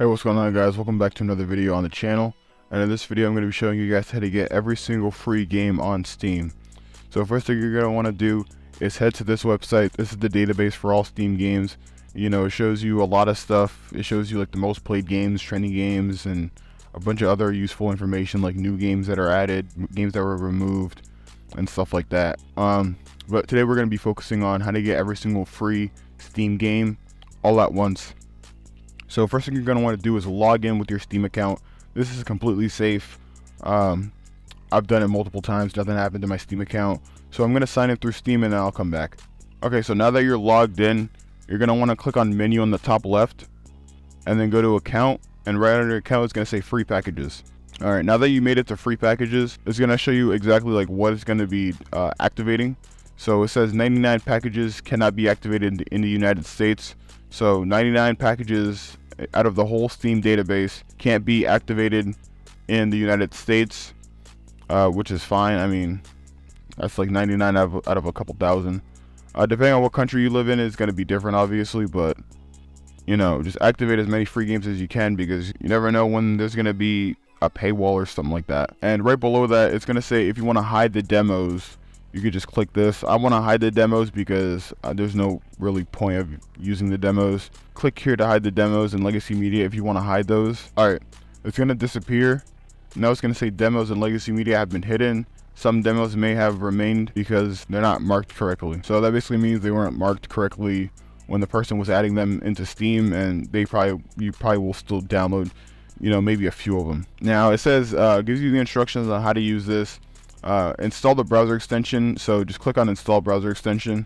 Hey, what's going on, guys? Welcome back to another video on the channel. And in this video I'm going to be showing you guys how to get every single free game on Steam. So first thing you're going to want to do is head to this website. This is the database for all Steam games. You know, it shows you a lot of stuff. It shows you like the most played games, trending games, and a bunch of other useful information like new games that are added, games that were removed, and stuff like that. But today we're going to be focusing on how to get every single free Steam game all at once. So first thing you're going to want to do is log in with your Steam account. This is completely safe. I've done it multiple times. Nothing happened to my Steam account. So I'm going to sign in through Steam and then I'll come back. Okay, so now that you're logged in, you're going to want to click on menu on the top left and then go to account, and right under account it's going to say free packages. Alright, now that you made it to free packages, it's going to show you exactly like what it's going to be activating. So it says 99 packages cannot be activated in the United States. So 99 packages out of the whole Steam database can't be activated in the United States, which is fine. I mean, that's like 99 out of a couple thousand. Depending on what country you live in, it's going to be different, obviously, but you know, just activate as many free games as you can, because you never know when there's going to be a paywall or something like that. And right below that, it's going to say if you want to hide the demos, you could just click this. I want to hide the demos because there's no really point of using the demos. Click here to hide the demos and Legacy Media if you want to hide those. Alright, it's going to disappear. Now it's going to say demos and Legacy Media have been hidden. Some demos may have remained because they're not marked correctly. So that basically means they weren't marked correctly when the person was adding them into Steam, and you probably will still download, you know, maybe a few of them. Now it says, gives you the instructions on how to use this. Install the browser extension. So just click on install browser extension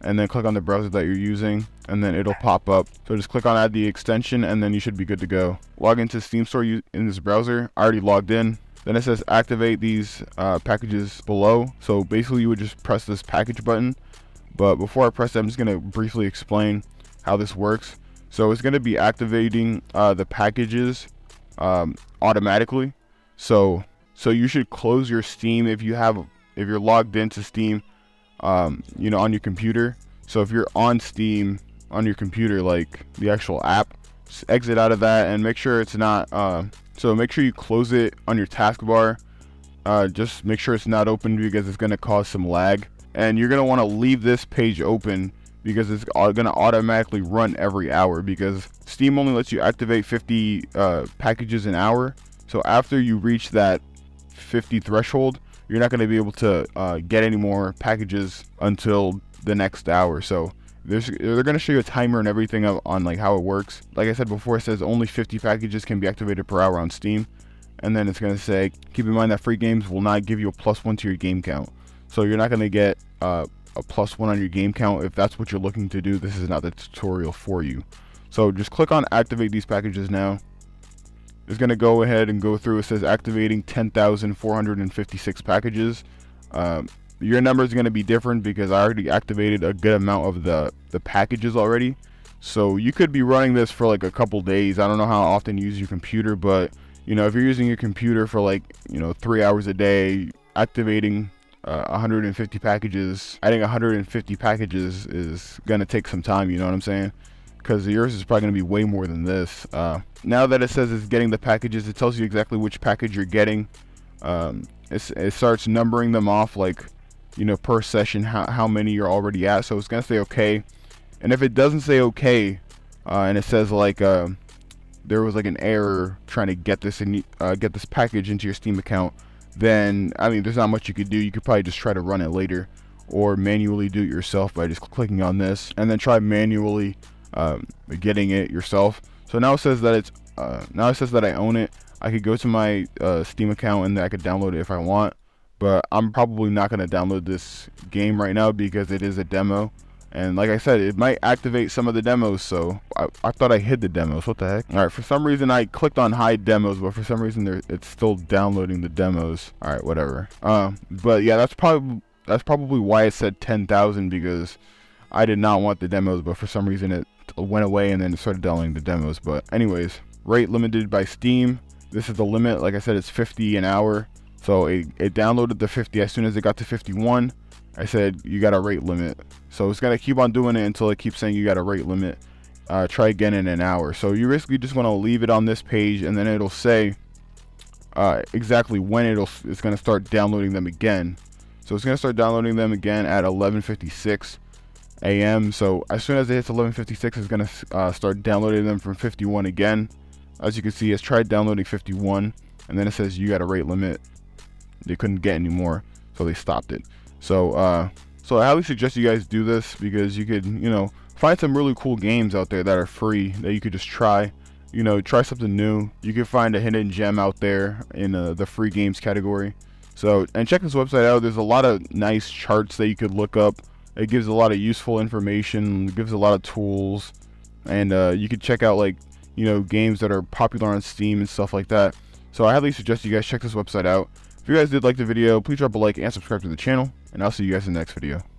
and then click on the browser that you're using, and then it'll pop up. So just click on add the extension and then you should be good to go. Log into Steam Store in this browser. I already logged in. Then it says activate these packages below. So basically you would just press this package button, but before I press that, I'm just going to briefly explain how this works. So it's going to be activating the packages automatically. So you should close your Steam if you're logged into Steam, you know, on your computer. So if you're on Steam on your computer, like the actual app, just exit out of that and make sure it's not. So make sure you close it on your taskbar. Just make sure it's not open because it's going to cause some lag. And you're going to want to leave this page open because it's going to automatically run every hour, because Steam only lets you activate 50 packages an hour. So after you reach that 50 threshold, you're not going to be able to get any more packages until the next hour. So they're going to show you a timer and everything on like how it works. Like I said before, it says only 50 packages can be activated per hour on Steam, and then it's going to say keep in mind that free games will not give you a +1 to your game count. So you're not going to get a +1 on your game count. If that's what you're looking to do, this is not the tutorial for you. So just click on activate these packages now. It's going to go ahead and go through. It says activating 10,456 packages. Your number is going to be different because I already activated a good amount of the packages already. So you could be running this for like a couple days. I don't know how often you use your computer, but you know, if you're using your computer for like, you know, 3 hours a day, activating 150 packages, adding 150 packages is going to take some time, you know what I'm saying? Because yours is probably going to be way more than this. Now that it says it's getting the packages, it tells you exactly which package you're getting. It starts numbering them off, like, you know, per session, how many you're already at. So it's going to say okay. And if it doesn't say okay, and it says like there was like an error trying to get this package into your Steam account, then I mean, there's not much you could do. You could probably just try to run it later, or manually do it yourself by just clicking on this, and then try manually getting it yourself. So now it says that it's now it says that I own it. I could go to my Steam account and I could download it if I want, but I'm probably not going to download this game right now because it is a demo. And like I said, it might activate some of the demos, so I thought I hid the demos. What the heck? Alright, for some reason I clicked on hide demos, but for some reason it's still downloading the demos. Alright, whatever. But yeah, that's probably why it said 10,000, because I did not want the demos, but for some reason it went away and then it started downloading the demos. But anyways, rate limited by Steam. This is the limit. Like I said, it's 50 an hour. So it downloaded the 50. As soon as it got to 51, I said you got a rate limit. So it's gonna keep on doing it until it keeps saying you got a rate limit. try again in an hour. So you basically just want to leave it on this page, and then it'll say exactly when it's going to start downloading them again. So it's going to start downloading them again at 11:56 a.m. So as soon as it hits 11:56, it's going to start downloading them from 51 again. As you can see, it's tried downloading 51, and then it says you got a rate limit. They couldn't get any more, so they stopped it. So I highly suggest you guys do this, because you could, find some really cool games out there that are free that you could just try. Try something new. You can find a hidden gem out there in the free games category. So, and check this website out. There's a lot of nice charts that you could look up. It gives a lot of useful information. It gives a lot of tools, and you could check out games that are popular on Steam and stuff like that. So I highly suggest you guys check this website out. If you guys did like the video, please drop a like and subscribe to the channel, and I'll see you guys in the next video.